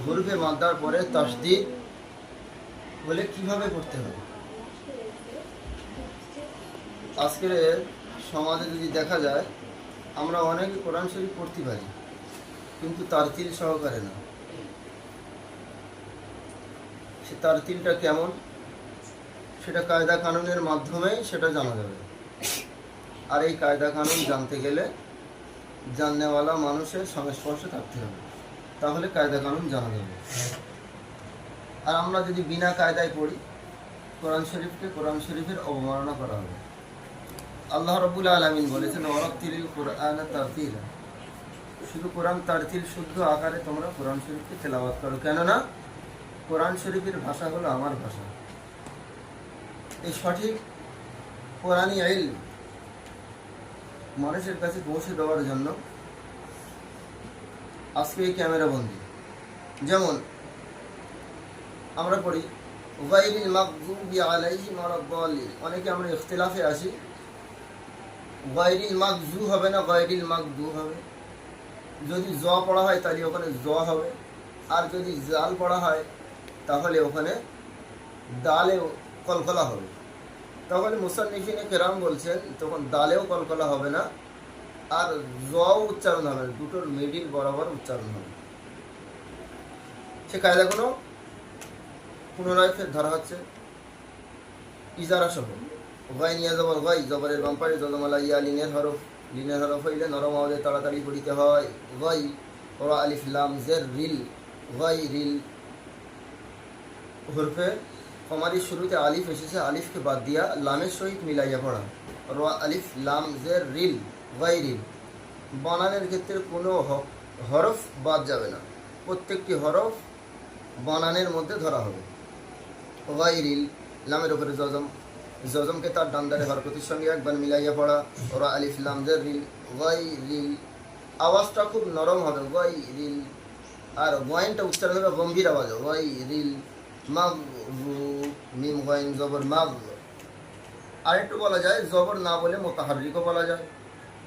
হরফে মাদ্দার পরে তাসদীদ বলে কিভাবে করতে হবে। আজকের সমাজে যদি দেখা যায়, আমরা অনেকে কোরআন শরীফ পড়তে পারি, কিন্তু তারতিল সহকারে না। সে তারতিলটা কেমন, সেটা কায়দা কানুনের মাধ্যমেই সেটা জানা যাবে। আর এই কায়দা কানুন জানতে গেলে জাননেওয়ালা মানুষের সংস্পর্শে থাকতে হবে, তাহলে কায়দা কানুন জানা যাবে। আর আমরা যদি বিনা কায়দায় পড়ি, কোরআন শরীফকে কোরআন শরীফের অবমাননা করা হবে। আল্লাহ রাব্বুল আলামিন বলেছেন, ওয়ারাত্তিলিল কুরআন তারতিলা, শুধু কোরআন তারতিল শুদ্ধ আকারে তোমরা কোরআন শরীফকে তেলাওয়াত করো, কেননা কোরআন শরীফের ভাষা হলো আমার ভাষা। এই সঠিক কোরআনী ইলম মানুষের কাছে পৌঁছে দেওয়ার জন্য আজকে এই ক্যামেরা বন্দি। যেমন আমরা পড়ি গায়রিল মাগদুবি আলাইহিম ওয়ালাদ-দাল্লিন, অনেকে আমরা ইখতিলাফে আসি, গায়রিল মাগজু হবে না গায়রিল মাগদু হবে। যদি জ পড়া হয় তাহলে ওখানে জ হবে, আর যদি জাল পড়া হয় তাহলে ওখানে দালেও কলকলা হবে। তাহলে মুসান্নিফিনে কেরাম বলছেন তখন দালেও কলকলা হবে না, আর জ উচ্চারণ হবে না, দুটোর মিডিল বরাবর উচ্চারণ হবে। সে কায়দাগুলো পুনরায় ফের ধরা হচ্ছে ইজারা সহ। গাই নিয়ে জবর গাই, জবরের বাম্পারে জজমালা ইয়া লিনের হরফ, লিনের হরফ হইলে নরম আওয়াজে তাড়াতাড়ি পড়িতে হয়। গাই ওরা আলিফ লাম জের রিল, গাই রিল। হরফে কমারির শুরুতে আলিফ এসেছে, আলিফকে বাদ দিয়া লামের সহিত মিলাইয়া পড়া। রোয়া আলিফ লাম জের রিল, গাই রিল। বানানের ক্ষেত্রে কোনো হরফ বাদ যাবে না, প্রত্যেকটি হরফ বানানের মধ্যে ধরা হবে। গাই রিল, লামের উপরে জজম, জজমকে তার ডান্দারে হরকতের সঙ্গে একবার মিলাইয়া পড়া। ওরা আলিফ লাম জের রিল, গাই রিল। আওয়াজটা খুব নরম হবে, গাই রিল। আর গয়েনটা উচ্চারণ হবে গম্ভীর আওয়াজ, গাই রিল। মাগ মিম গয়েন জবর মাগ। আরেকটু বলা যায় জবর না বলে মোতাহারিকও বলা যায়,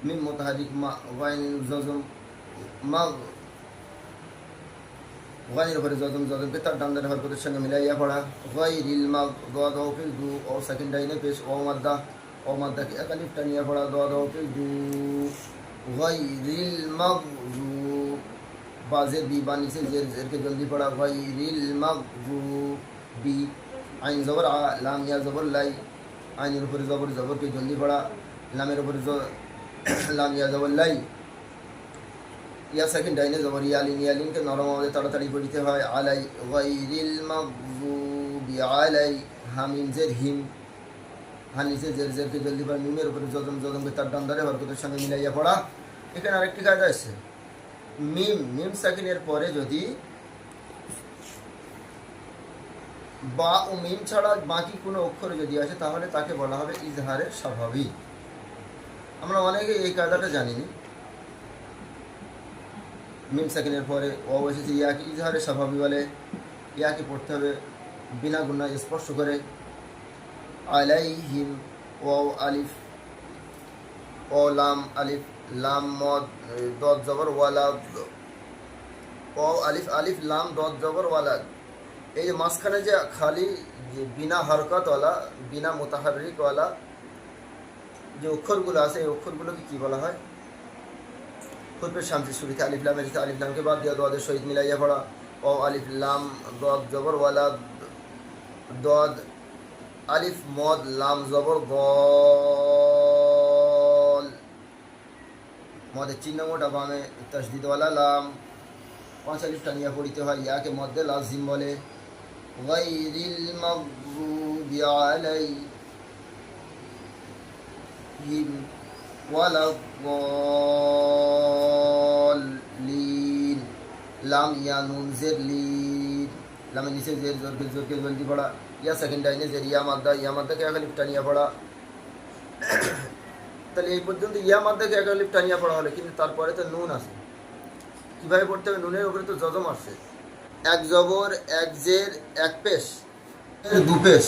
মিম মোতাহারিক মা গয়েন জজম মাগ। গানের উপরে জজম, জজমকে তার ডান্দারে হরকতের সঙ্গে মিলাইয়া পড়া। গায়রিল মাগদুবি ও ফিল দু, ও সেকেন্ড লাইনে পেশ ও মাদ্দা, ও মাদ্দাকে এক আলিফ টানিয়া পড়া। ও ফিল দু, গায়রিল মাগদুব। বাজে বি বা নিচে জের, জেরকে জলদি পড়া। গায়রিল মাগদুবি। আইন জবর আ, লাম ইয়া জবর লাই, আইনের উপরে জবর, জবরকে জলদি পড়া। লামের উপরে লাম ইয়া জবর লাই। ইয়া সেকেন্ড লাইনে জবর ইয়ালিন, ইয়ালিনকে নরম আওয়াজে তাড়াতাড়ি পড়িতে হয়। আলাই গায়রিল মাগদুবি আলাই, হামিম জের হিম, হান নিচে জের, জেরকে জলদি পড়া। মিমের উপরে জজম, জজমকে তার ডান্দারে হরকতের সঙ্গে মিলাইয়া পড়া। এখানে আরেকটি কায়দা আছে, মিম, মিম সাকিনের পরে যদি বা ও মিম ছাড়া বাকি কোনো অক্ষর যদি আসে তাহলে তাকে বলা হবে ইজহারে স্বাভাবিক। আমরা অনেকে এই কায়দাটা জানিনি। মিম সাকিনের পরে ও এসেছে, ইয়াকে ইজহারে স্বাভাবিক বলে। ইয়াকে পড়তে হবে বিনা গুণা স্পর্শ করে। আলাইহিম, ও আলিফ, ও লাম আলিফ, লাম মদ দদ জবর ওয়ালাদ, ও আলিফ, আলিফ লাম দদ জবর ওয়ালাদ। এই যে মাঝখানে যে খালি যে বিনা হরকতওয়ালা, বিনা মোতাহারিকওয়ালা যে অক্ষরগুলো আছে, এই অক্ষরগুলোকে কী বলা হয়? হরফের শান্তির শুরুতে আলিফ লাম এসেছে, আলিফ লামকে বাদ দিয়া দদের সহিত মিলাইয়া পড়া। ও আলিফ লাম দদ জবর ওয়ালাদ, দদ আলিফ মদ লাম জবর দল। মদের চিহ্ন মোটা বামে তাসদিদওয়ালা লাম, 5 আলিফ টানিয়া পড়িতে হয়। ইয়াকে মধ্যে লাজিম বলে। গায়রিল মাগদুবি আলাইহিম ওয়ালাদ-দাল্লিন, লাম ইয়া নুন জের লিন, লামের নিচে জের, জোরকে জোরকে জলদি পড়া। ইয়া সেকেন্ড লাইনে জের, ইয়া মাদ্দা, ইয়া মাদ্দাকে এক আলিফ টানিয়া পড়া। তাহলে এই পর্যন্ত ইয়া মাদ্দাকে এক আলিফ টানিয়া পড়া হলে, কিন্তু তারপরে তো নুন আছে, কীভাবে পড়তে হবে? নুনের উপরে তো জজম আসছে, এক জবর, এক জের, এক পেশ, দু পেশ,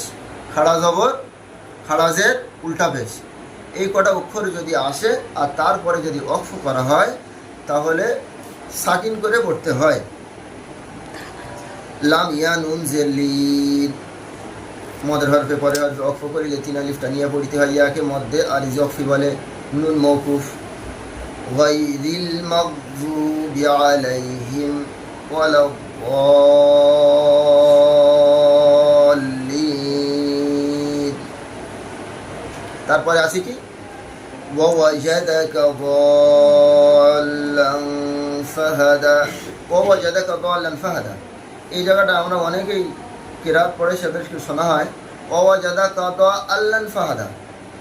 খাড়া জবর, খাড়া জের, উল্টা পেশ। এই কটা অক্ষর যদি আসে আর তারপরে যদি অক্ফ করা হয় তাহলে সাকিন করে পড়তে হয়। লাম ইয়া নুন জেলিন মদের হরফে পরে হরফে অক্ফ করিলে তিন আলিফ টানিয়া পড়িতে হয় ইয়াকে মধ্যে আর ইজফি বলে নুন মৌকুফ গায়রিল মাগযুবি আলাইহিম ওয়ালাদ-দাল্লিন। তারপরে আছে কি ওয়াওয়াজাদাকা দাল্লান ফাহাদা, ওয়াওয়াজাদাকা দাল্লান ফাহাদা। এই জায়গাটা আমরা অনেকেই কিরাত পড়ে সেদেরকে শোনা হয় ওয়াওয়াজাদাকা দাল্লান ফাহাদা।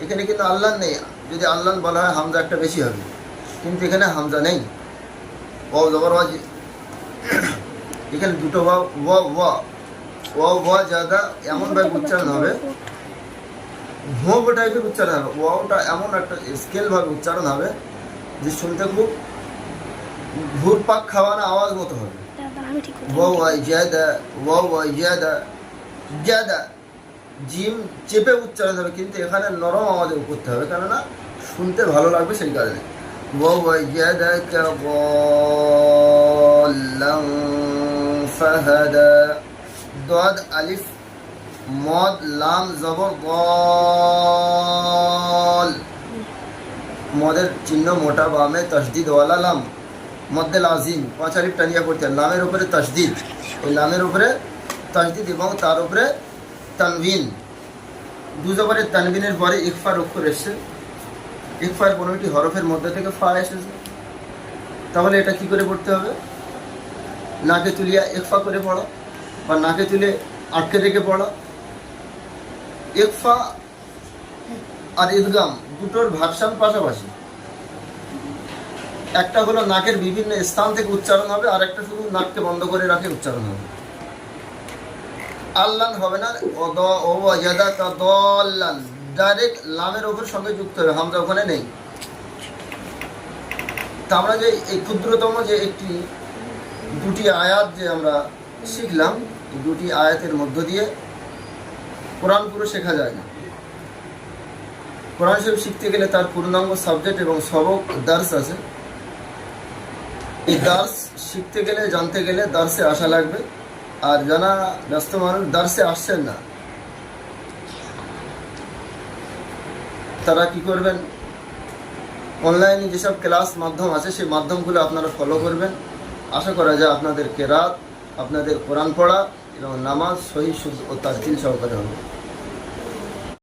এখানে কিন্তু আল্লাহ নেই, যদি আল্লাহ বলা হয় হামজা একটা বেশি হবে, কিন্তু এখানে হামজা নেই। ওয়াও জবর ওয়া, এখানে দুটো ওয়া ওয়া ওয়া ওয়া ওয়া জাদা এমনভাবে উচ্চারণ হবে, হোগ টাইপের উচ্চারণ হবে। ওয়াওটা এমন একটা স্কেলভাবে উচ্চারণ হবে যে শুনতে খুব ঘুরপাক খাওয়ানো আওয়াজ মতো হবে। জিম চেপে উচ্চারণ হবে, কিন্তু এখানে নরম আওয়াজে করতে হবে, কেননা শুনতে ভালো লাগবে সেই কারণে। দাদ আলিফ মদ লাম জবর দল, মদের চিহ্ন মোটা বামে তসদিদ ওয়ালা লাম মধ্যে লাজিম 5 আলিফ টানিয়া পড়তে হয়। লামের উপরে তসদিদ, ওই লামের উপরে তসদিদ এবং তার উপরে তানবিন। দু জবরের তানবিনের পরে ইকফার অক্ষর এসছে, ইকফার 15টি হরফের মধ্যে থেকে ফা এসেছে। তাহলে এটা কি করে পড়তে হবে? নাকে তুলিয়া ইকফা করে পড়ো, বা নাকে তুলে আটকে রেখে পড়ো। ইকফা আর ইদগাম দুটোর ভার্সান পাশাপাশি, একটা হলো নাকের বিভিন্ন স্থান থেকে উচ্চারণ হবে, আর একটা শুধু নাককে বন্ধ করে রাখে উচ্চারণ হবে। আল্লাহ হবে না, ডাইরেক্ট লামের ওপর সঙ্গে যুক্ত হবে, হামজা ওখানে নেই। তা আমরা যে এই ক্ষুদ্রতম যে দুটি আয়াত যে আমরা শিখলাম, এই দুটি আয়াতের মধ্য দিয়ে কোরআন পুরো শেখা যায় না। কোরআন শরীফ শিখতে গেলে তার পূর্ণাঙ্গ সাবজেক্ট এবং সবক দার্স আছে। এই দার্স শিখতে গেলে, জানতে গেলে দার্সে আসা লাগবে। আর যারা ব্যস্ত মানুষ দার্সে আসছেন না, তারা কি করবেন? অনলাইনে যেসব ক্লাস মাধ্যম আছে সেই মাধ্যমগুলো আপনারা ফলো করবেন। আশা করা যায় আপনাদের কেরাত, আপনাদের কোরআন পড়া এবং নামাজ সহি শুদ্ধ ও তারতিল সহকারে হবে।